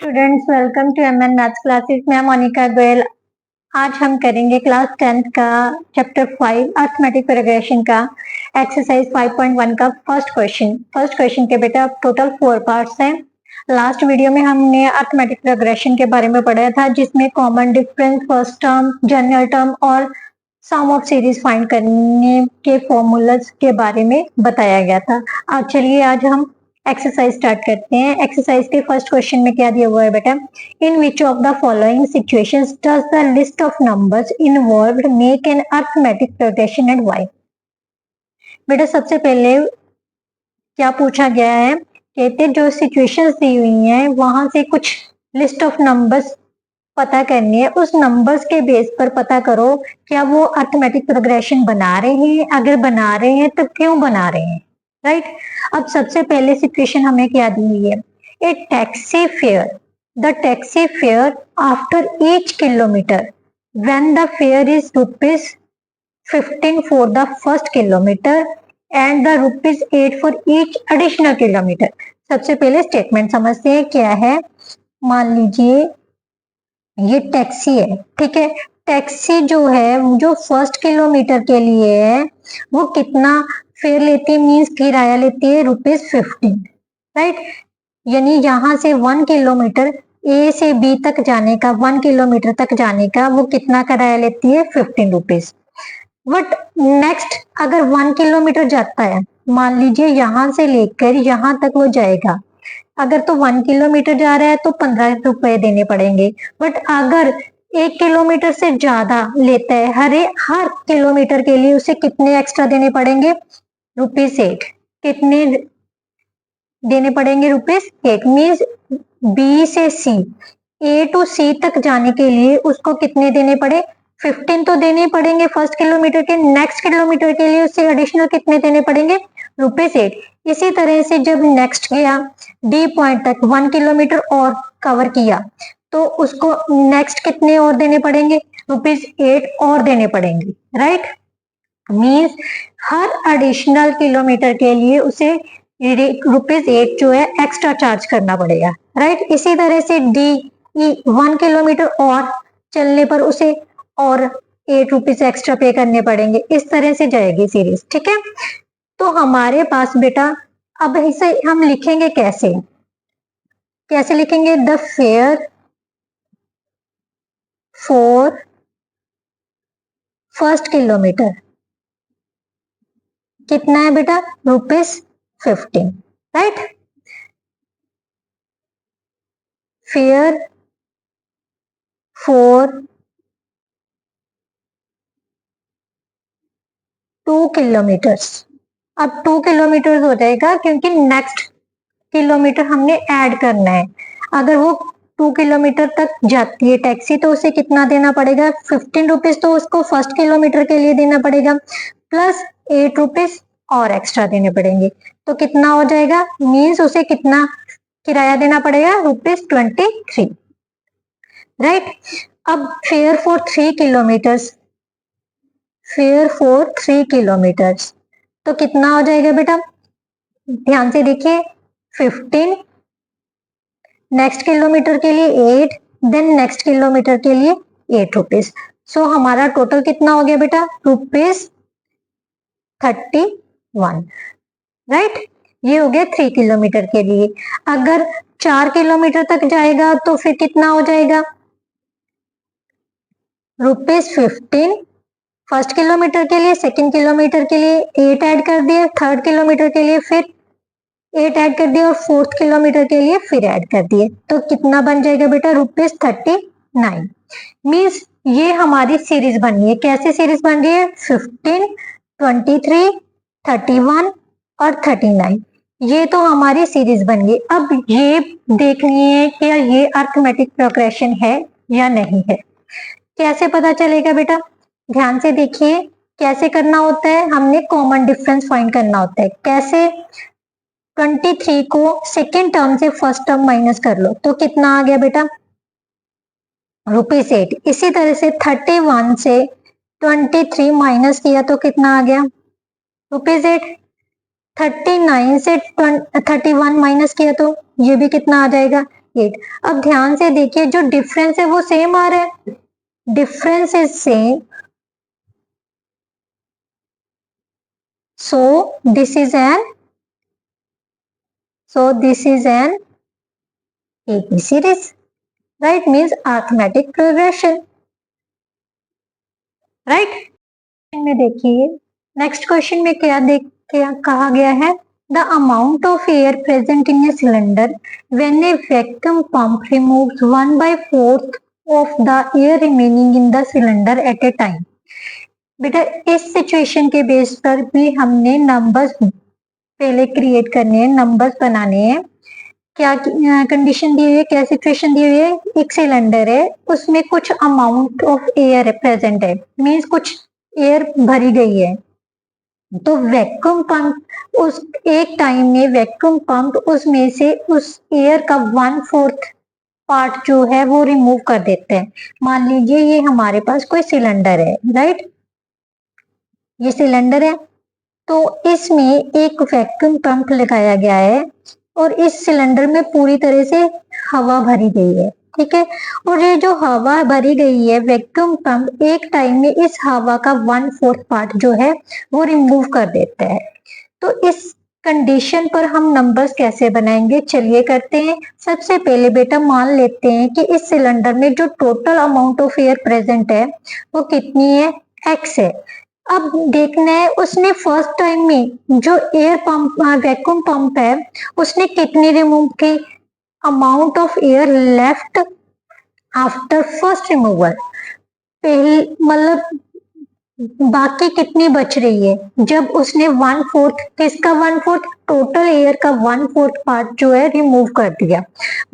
Students welcome to MN maths classes. मैं मोनिका गोयल। आज हम करेंगे क्लास 10th का चैप्टर 5 अर्थमेटिक प्रोग्रेशन का एक्सरसाइज 5.1 का फर्स्ट क्वेश्चन के बेटा टोटल 4 पार्ट्स हैं। लास्ट वीडियो में हमने अर्थमेटिक प्रोग्रेशन के बारे में पढ़ा था, जिसमें common difference, first term, general term और सम ऑफ सीरीज फाइंड करने के फॉर्मूलाज के बारे में बताया गया था। चलिए आज हम एक्सरसाइज स्टार्ट करते हैं। एक्सरसाइज के फर्स्ट क्वेश्चन में क्या दिया हुआ है बेटा, in which of the following situations does the list of numbers involved make an arithmetic progression and why. बेटा सबसे पहले क्या पूछा गया है, कहते जो सिचुएशंस दी हुई हैं वहां से कुछ लिस्ट ऑफ नंबर्स पता करनी है। उस नंबर्स के बेस पर पता करो क्या वो अर्थमेटिक प्रोग्रेशन बना रहे हैं, अगर बना रहे हैं तो क्यों बना रहे हैं, राइट। अब सबसे पहले सिचुएशन हमें क्या दी हुई है, a taxi fare, the taxi fare after each kilometre when the fare is ₹15 for the first kilometre and the ₹8 for each additional kilometre. सबसे पहले स्टेटमेंट समझते हैं क्या है। मान लीजिए ये टैक्सी है, ठीक है। टैक्सी जो है जो फर्स्ट किलोमीटर के लिए है वो कितना फेयर लेती है, मीन्स किराया लेती है ₹15, राइट। यानी यहाँ से 1 किलोमीटर ए से बी तक जाने का, 1 किलोमीटर तक जाने का वो कितना किराया लेती है, ₹15। बट नेक्स्ट अगर 1 किलोमीटर जाता है, मान लीजिए यहाँ से लेकर यहाँ तक वो जाएगा, अगर तो 1 किलोमीटर जा रहा है तो ₹15 देने पड़ेंगे। बट अगर 1 किलोमीटर से ज्यादा लेता है, हर किलोमीटर के लिए उसे कितने एक्स्ट्रा देने पड़ेंगे, ₹8। कितने देने पड़ेंगे, ₹8। मीन्स बी से सी, ए टू सी तक जाने के लिए उसको कितने देने पड़े, 15 तो देने पड़ेंगे फर्स्ट किलोमीटर के। नेक्स्ट किलोमीटर के लिए उससे एडिशनल कितने देने पड़ेंगे, ₹8। इसी तरह से जब नेक्स्ट गया डी पॉइंट तक 1 किलोमीटर और कवर किया तो उसको नेक्स्ट कितने और देने पड़ेंगे, ₹8 और देने पड़ेंगे, राइट। मीन्स हर एडिशनल किलोमीटर के लिए उसे ₹8 जो है एक्स्ट्रा चार्ज करना पड़ेगा, राइट। इसी तरह से डी 1 किलोमीटर और चलने पर उसे और ₹8 एक्स्ट्रा पे करने पड़ेंगे। इस तरह से जाएगी सीरीज, ठीक है। तो हमारे पास बेटा अब इसे हम लिखेंगे कैसे, कैसे लिखेंगे, the fair for first kilometre कितना है बेटा, ₹15, राइट। Fair for 2 kilometres. अब 2 किलोमीटर हो जाएगा क्योंकि नेक्स्ट किलोमीटर हमने ऐड करना है। अगर वो 2 किलोमीटर तक जाती है टैक्सी तो उसे कितना देना पड़ेगा, ₹15 तो उसको फर्स्ट किलोमीटर के लिए देना पड़ेगा, प्लस ₹8 और एक्स्ट्रा देने पड़ेंगे। तो कितना हो जाएगा, मीन्स उसे कितना किराया देना पड़ेगा, ₹23, राइट। अब fair for 3 kilometres, fair for 3 kilometres तो कितना हो जाएगा बेटा, ध्यान से देखिए, 15, नेक्स्ट किलोमीटर के लिए 8, देन नेक्स्ट किलोमीटर के लिए ₹8। सो हमारा टोटल कितना हो गया बेटा, ₹31, राइट। ये हो गया 3 किलोमीटर के लिए। अगर 4 किलोमीटर तक जाएगा तो फिर कितना हो जाएगा, ₹15 फर्स्ट किलोमीटर के लिए, सेकंड किलोमीटर के लिए 8 ऐड कर दिए, थर्ड किलोमीटर के लिए फिर 8 ऐड कर दिए और फोर्थ किलोमीटर के लिए फिर ऐड कर दिए। तो कितना बन जाएगा बेटा, ₹39। मीन्स ये हमारी सीरीज बन रही है। कैसे सीरीज बन रही है, 15, 23, 31 और 39, ये तो हमारी सीरीज बन गई। अब ये देखनी है कि ये अर्थमेटिक प्रोग्रेशन है या नहीं है। कैसे पता चलेगा बेटा, ध्यान से देखिए कैसे करना होता है। हमने कॉमन डिफरेंस फाइंड करना होता है। कैसे, 23 को सेकेंड टर्म से फर्स्ट टर्म माइनस कर लो तो कितना आ गया बेटा, ₹8। इसी तरह से 31 से 23 माइनस किया तो कितना आ गया, ₹8। 39 से 31 माइनस किया तो ये भी कितना आ जाएगा, 8। अब ध्यान से देखिए, जो डिफरेंस है वो सेम आ रहा है, difference is same, so this is an AP series, right? Means arithmetic progression, right? में देखिए नेक्स्ट क्वेश्चन में क्या कहा गया है, the amount of air present in a cylinder when A vacuum pump removes 1/4 of the air remaining in the cylinder eight A time. बेटा इस situation के बेस पर भी हमने नंबर्स पहले क्रिएट करने हैं, नंबर्स बनाने हैं। क्या कंडीशन दी हुई है, क्या सिचुएशन दी हुई है, एक सिलेंडर है उसमें कुछ अमाउंट ऑफ एयर प्रेजेंट है, मीन्स कुछ एयर भरी गई है, तो वैक्यूम पंप उस एक टाइम में वैक्यूम पंप उसमें से उस एयर का 1/4 पार्ट जो है वो रिमूव कर देते हैं। मान लीजिए ये हमारे पास कोई सिलेंडर है, राइट, ये सिलेंडर है, तो इसमें एक वैक्यूम पंप लगाया गया है और इस सिलेंडर में पूरी तरह से हवा भरी गई है, ठीक है। और ये जो हवा भरी गई है, वैक्यूम पंप एक टाइम में इस हवा का 1/4 पार्ट जो है वो रिमूव कर देता है। तो इस कंडीशन पर हम नंबर्स कैसे बनाएंगे, चलिए करते हैं। सबसे पहले बेटा मान लेते हैं कि इस सिलेंडर में जो total amount of air present है वो कितनी है, x है। अब देखना है उसने फर्स्ट टाइम में जो एयर पंप वैक्यूम पंप है उसने कितनी रिमूव की, amount of air left after first removal, पहले मतलब बाकी कितनी बच रही है जब उसने 1/4, किसका 1/4, टोटल एयर का 1/4 पार्ट जो है रिमूव कर दिया।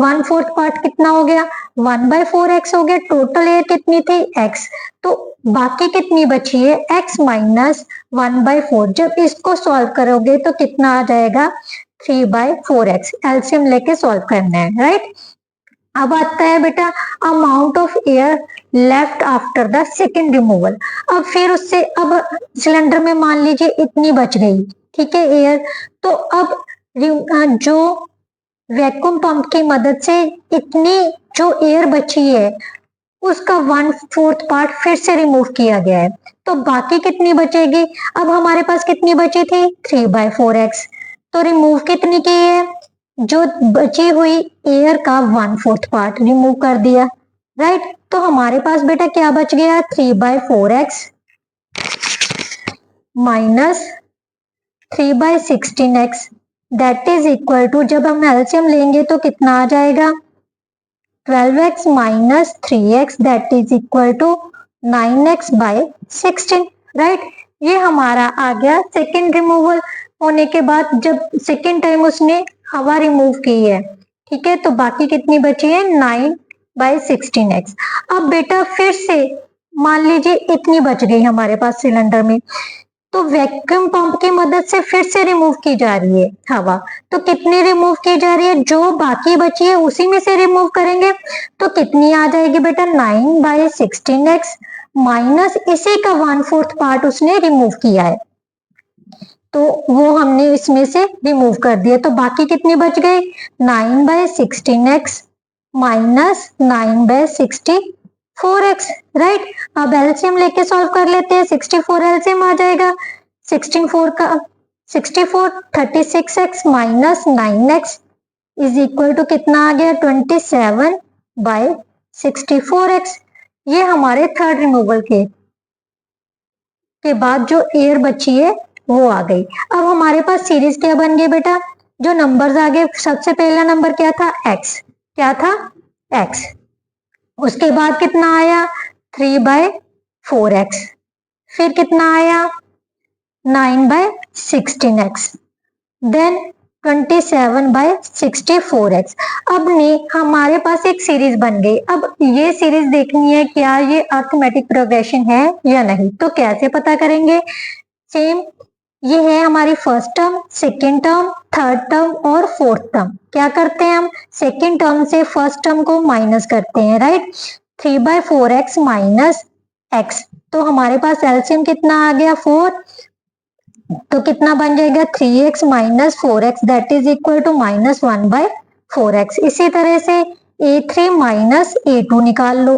1/4 पार्ट कितना हो गया, 1/4x हो गया। टोटल एयर कितनी थी, x, तो बाकी कितनी बची है, x माइनस 1/4। जब इसको सॉल्व करोगे तो कितना आ जाएगा, 3/4x। एलसीएम लेके सॉल्व करना है, राइट। अब आता है बेटा amount of air left after the second removal. अब फिर उससे अब सिलेंडर में मान लीजिए इतनी बच गई, ठीक है, एयर, तो अब जो वैक्यूम पंप की मदद से इतनी जो एयर बची है उसका 1/4 पार्ट फिर से रिमूव किया गया है, तो बाकी कितनी बचेगी। अब हमारे पास कितनी बची थी, 3/4x, तो रिमूव कितनी की है, जो बची हुई एयर का 1/4 पार्ट रिमूव कर दिया, राइट। तो हमारे पास बेटा क्या बच गया, 3/4x minus 3/16x, that is equal to, जब हम एलसीएम लेंगे तो कितना आ जाएगा, 12x minus 3x, that is equal to 9x/16, right. ये हमारा आ गया सेकेंड रिमूवल होने के बाद, जब सेकेंड टाइम उसने हवा रिमूव की है, ठीक है, तो बाकी कितनी बची है, 9/16x। अब बेटा फिर से मान लीजिए इतनी बच गई हमारे पास सिलेंडर में, तो वैक्यूम पंप की मदद से फिर से रिमूव की जा रही है हवा, तो कितनी रिमूव की जा रही है, जो बाकी बची है उसी में से रिमूव करेंगे, तो कितनी आ जाएगी बेटा, 9/16x माइनस इसी का 1/4 पार्ट उसने रिमूव किया है, तो वो हमने इसमें से रिमूव कर दिया, तो बाकी कितनी बच गई, 9/16x माइनस 9/64x, राइट। अब एलसीएम लेके सॉल्व कर लेते हैं, 64 एलसीएम आ जाएगा, 64 36x minus 9x is equal to कितना आ गया, 27/64x। ये हमारे थर्ड रिमूवल के बाद जो एयर बची है वो आ गई। अब हमारे पास सीरीज क्या बन गई बेटा, जो नंबर्स आ गए, सबसे पहला नंबर क्या था, x, क्या था, x, उसके बाद कितना आया, 3/4x, फिर कितना आया, 9/16x, देन 27/64x। अब ने हमारे पास एक सीरीज बन गई। अब ये सीरीज देखनी है क्या ये अरिथमेटिक प्रोग्रेशन है या नहीं, तो कैसे पता करेंगे, सेम ये है हमारी first term, second term, third term और फोर्थ टर्म। क्या करते हैं हम, सेकेंड टर्म से फर्स्ट टर्म को माइनस करते हैं, राइट। 3/4x माइनस x, तो हमारे पास एलसीएम कितना आ गया, 4, तो कितना बन जाएगा, 3x minus 4x, that is equal to -1/4। 4x। इसी तरह से a3 माइनस a2 निकाल लो,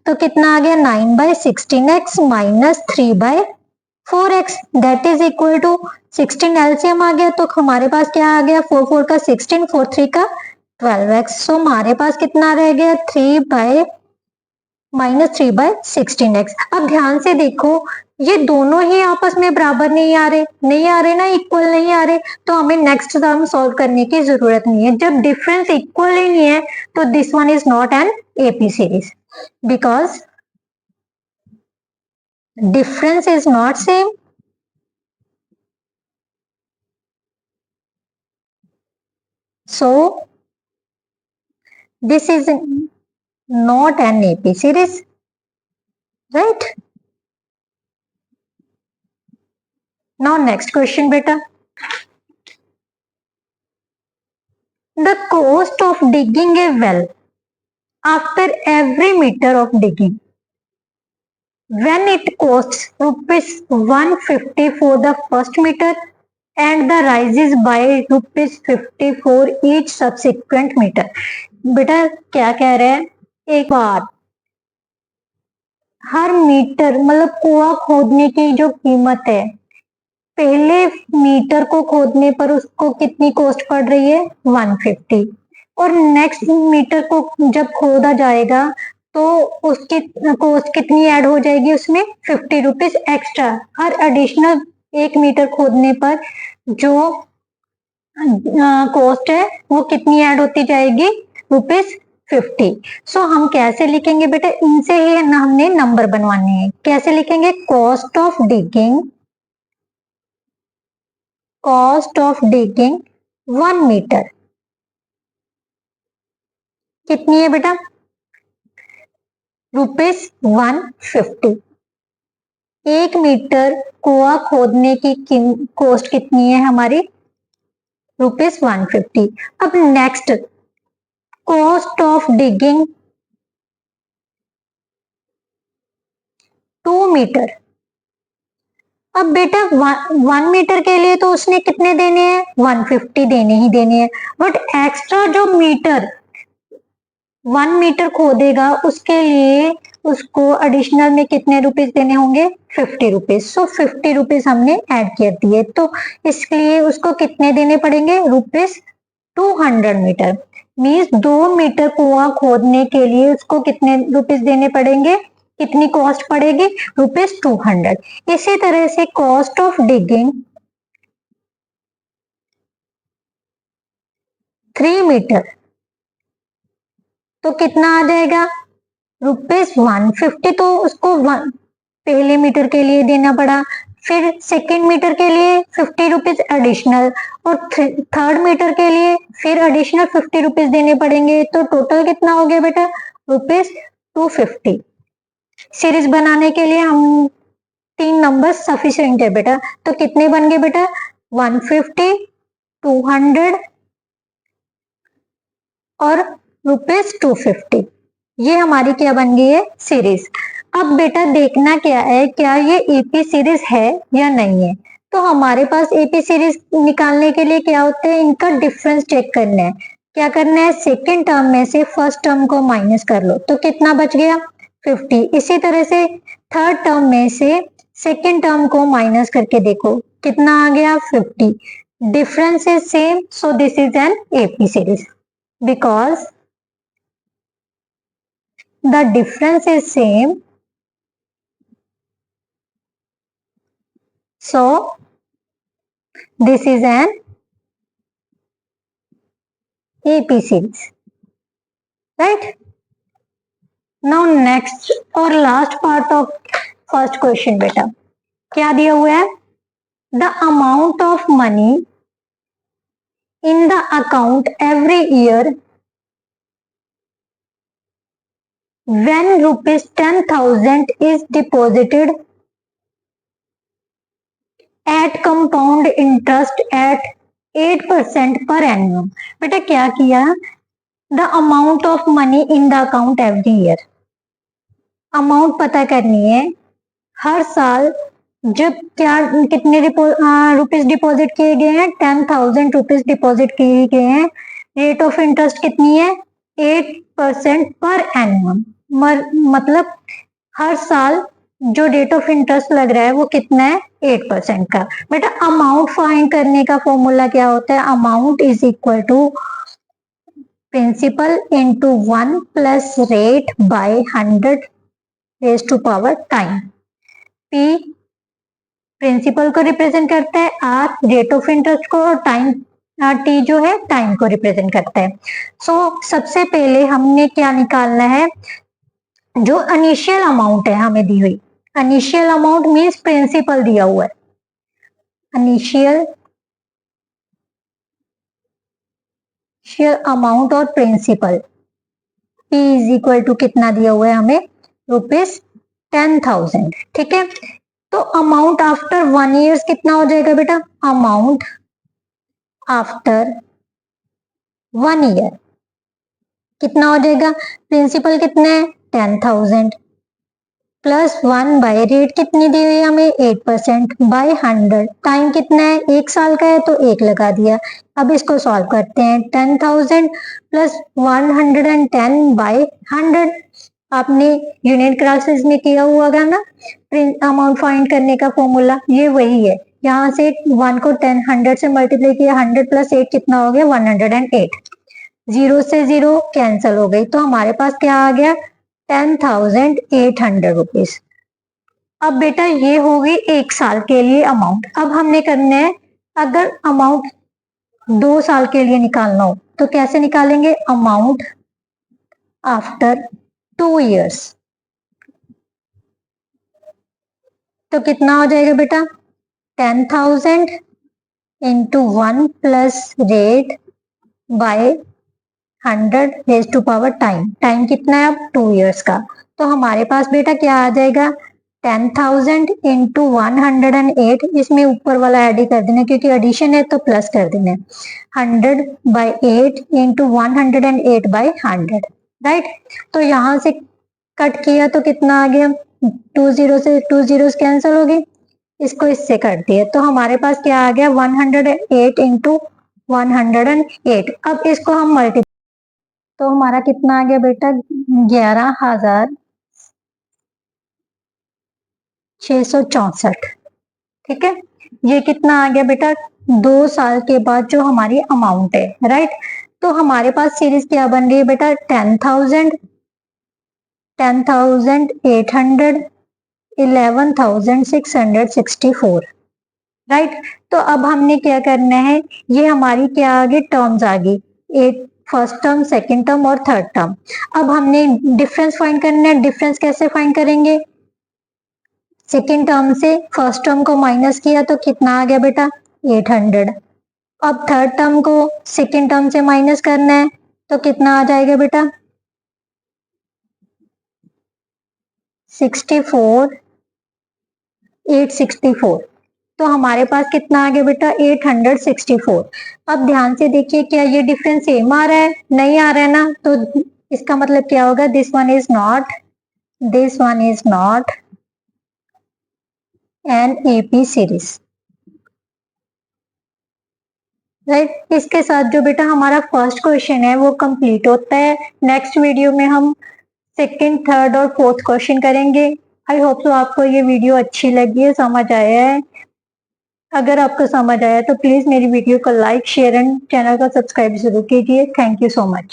तो कितना आ गया 9/16x minus 3/4x, that is equal to 16 LCM आ गया, तो हमारे पास क्या आ गया 4 4 का 16, 4 3 का 12x। सो हमारे पास कितना रह गया 3/-3/16x। अब ध्यान से देखो, ये दोनों ही आपस में बराबर नहीं आ रहे ना, इक्वल नहीं आ रहे, तो हमें नेक्स्ट टर्म सॉल्व करने की जरूरत नहीं है। जब डिफरेंस इक्वल ही नहीं है तो this one is not an AP series, because difference is not same. So this is not an AP series, right? Now next question beta. The cost of digging a well after every meter of digging, when it costs rupees 150 for the first meter and the rises by rupees 50 for each subsequent meter. बेटा क्या कह रहे हैं, एक बार हर metre मतलब कुआं खोदने की जो कीमत है, पहले मीटर को खोदने पर उसको कितनी कॉस्ट पड़ रही है 150, और नेक्स्ट मीटर को जब खोदा जाएगा तो उसकी कॉस्ट कितनी ऐड हो जाएगी, उसमें 50 रुपीज एक्स्ट्रा। हर एडिशनल 1 मीटर खोदने पर जो कॉस्ट है वो कितनी ऐड होती जाएगी, ₹50। सो हम कैसे लिखेंगे बेटा, इनसे ही हमने नंबर बनवाने हैं। कैसे लिखेंगे, कॉस्ट ऑफ डिगिंग 1 मीटर कितनी है बेटा, ₹150। 1 मीटर कुआं खोदने की कॉस्ट कितनी है हमारी, ₹150। अब next cost of digging 2 metre. अब बेटा 1 मीटर के लिए तो उसने कितने देने हैं, 150 देने ही देने हैं, बट एक्स्ट्रा जो मीटर 1 मीटर खोदेगा उसके लिए उसको एडिशनल में कितने रुपीस देने होंगे, 50 रुपीज। सो 50 रुपीज हमने ऐड कर दिए, तो इसलिए उसको कितने देने पड़ेंगे, ₹200 मीटर। मीन्स 2 मीटर कुआं खोदने के लिए उसको कितने रुपीस देने पड़ेंगे, कितनी कॉस्ट पड़ेगी, ₹200। इसी तरह से कॉस्ट ऑफ डिगिंग 3 मीटर तो कितना आ जाएगा, ₹150। तो उसको पहले मीटर के लिए देना पड़ा, फिर सेकेंड मीटर के लिए 50 रुपीज एडिशनल, और थर्ड मीटर के लिए फिर एडिशनल 50 रुपीज देने पड़ेंगे। तो टोटल कितना हो गया बेटा, ₹250। सीरीज बनाने के लिए हम 3 नंबर सफिशिएंट है बेटा, तो कितने बन गए बेटा, 150, 200 और ₹250। ये हमारी क्या बन गई है, सीरीज। अब बेटा देखना क्या है, क्या ये एपी सीरीज है या नहीं है। तो हमारे पास एपी सीरीज निकालने के लिए क्या होते हैं, इनका डिफरेंस चेक करना है। क्या करना है, सेकेंड टर्म में से फर्स्ट टर्म को माइनस कर लो, तो कितना बच गया 50। इसी तरह से थर्ड टर्म में से सेकेंड टर्म को माइनस करके देखो कितना आ गया 50। Difference is same, so this is an AP series because the difference is same, so this is an AP series, right? Now next और last part of first question बेटा क्या दिया हुआ है, the amount of money in the account every year when ₹10,000 is deposited at compound interest at 8% per annum। बेटा क्या किया, the amount of money in the account every year, amount पता करनी है हर साल जब क्या कितने रुपीज डिपॉजिट किए गए हैं, 10,000 रुपीज डिपॉजिट किए गए हैं रेट ऑफ इंटरेस्ट कितनी है 8% पर एनुअम, मतलब हर साल जो रेट ऑफ इंटरेस्ट लग रहा है वो कितना है 8% का। बेटा अमाउंट फाइंड करने का फॉर्मूला क्या होता है, amount is equal to principal into 1 plus rate by 100 raise to power time. P principal को रिप्रेजेंट करता है, आर रेट ऑफ इंटरेस्ट को, और टाइम टी जो है टाइम को रिप्रेजेंट करता है। सो सबसे पहले हमने क्या निकालना है, जो इनिशियल अमाउंट है हमें दी हुई, इनिशियल अमाउंट मीन्स प्रिंसिपल दिया हुआ है, इनिशियल अमाउंट और principal P is equal to कितना दिया हुआ है हमें ₹10,000। ठीक है, तो अमाउंट आफ्टर 1 ईयर कितना हो जाएगा बेटा, अमाउंट आफ्टर 1 ईयर कितना हो जाएगा, प्रिंसिपल कितना है 10,000 प्लस 1 बाय रेट कितनी दी हुई है हमें 8% बाय 100, टाइम कितना है 1 साल का है तो 1 लगा दिया। अब इसको सॉल्व करते हैं, 10,000 प्लस 110 बाय 100, आपने यूनिट क्लासेस में किया हुआ होगा ना अमाउंट फाइंड करने का फॉर्मूला, ये वही है। यहाँ से 1 को 100 से मल्टीप्लाई किया, 100 प्लस 8 कितना हो गया 108, 0 से 0 कैंसिल हो गई, तो हमारे पास क्या आ गया 10,800 रुपीज। अब बेटा ये होगी 1 साल के लिए अमाउंट। अब हमने करना है, अगर अमाउंट 2 साल के लिए निकालना हो तो कैसे निकालेंगे, अमाउंट आफ्टर 2 इयर्स, तो कितना हो जाएगा बेटा 10,000 into 1 plus rate by 100 raise to power time, time कितना है अब 2 इयर्स का, तो हमारे पास बेटा क्या आ जाएगा 10,000 इंटू 108, इसमें ऊपर वाला ऐड ही कर देना क्योंकि एडिशन है तो प्लस कर देना, 100 बाय 8 इंटू 108 बाय 100, राइट। तो यहाँ से कट किया तो कितना आ गया 2 जीरो से 2 जीरोस कैंसिल हो गई, इसको इससे कट दिया तो हमारे पास क्या आ गया 108 इंटू 108। अब इसको हम मल्टीप्लाई, तो हमारा कितना आ गया बेटा 11,664। ठीक है, ये कितना आ गया बेटा 2 साल के बाद जो हमारी अमाउंट है, राइट। तो हमारे पास सीरीज क्या बन रही है बेटा 10,000, 10,800, 11,664, राइट। तो अब हमने क्या करना है, ये हमारी क्या आ गई टर्म्स आ गई, एक फर्स्ट टर्म, सेकंड टर्म और थर्ड टर्म। अब हमने डिफरेंस फाइंड करना है, डिफरेंस कैसे फाइंड करेंगे, सेकंड टर्म से फर्स्ट टर्म को माइनस किया तो कितना आ गया बेटा 800, अब थर्ड टर्म को सेकंड टर्म से माइनस करना है तो कितना आ जाएगा बेटा 864, तो हमारे पास कितना आ गया बेटा 864। अब ध्यान से देखिए क्या ये डिफरेंस सेम आ रहा है, नहीं आ रहा है ना, तो इसका मतलब क्या होगा this one is not an AP series, right. इसके साथ जो बेटा हमारा फर्स्ट क्वेश्चन है वो कंप्लीट होता है। नेक्स्ट वीडियो में हम सेकंड, थर्ड और फोर्थ क्वेश्चन करेंगे। आई होप सो आपको ये वीडियो अच्छी लगी है, समझ आया है। अगर आपको समझ आया तो प्लीज मेरी वीडियो को लाइक, शेयर एंड चैनल को सब्सक्राइब जरूर कीजिए। Thank you so much.